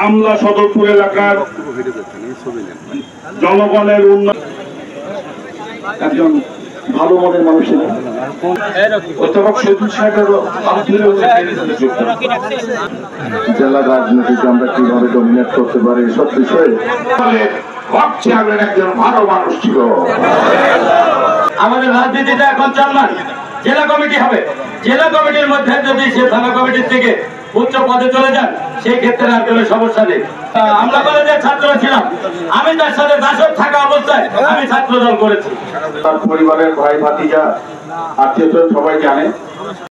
আমলা সদরপুর এলাকার জনগণের উন্নয়ন একজন ভালো মনের মানুষ ছিলেন। জেলা রাজনীতিতে আমরা কিভাবে ডমিনেট করতে পারি সব বিষয়ে একজন ভালো মানুষ ছিল। আমাদের রাজনীতিটা এখন চলমান জেলা কমিটি হবে। জেলা কমিটির মধ্যে যদি সে থানা কমিটির থেকে উচ্চ পদে চলে যান সেই ক্ষেত্রে আর কোনো সমস্যা নেই। আমরা কলেজের ছাত্র ছিলাম, আমি তার সাথে দাসক থাকা অবস্থায় আমি ছাত্র দল করেছি। তার পরিবারের ভাই ভাতিজা আত্মীয় সবাই জানে।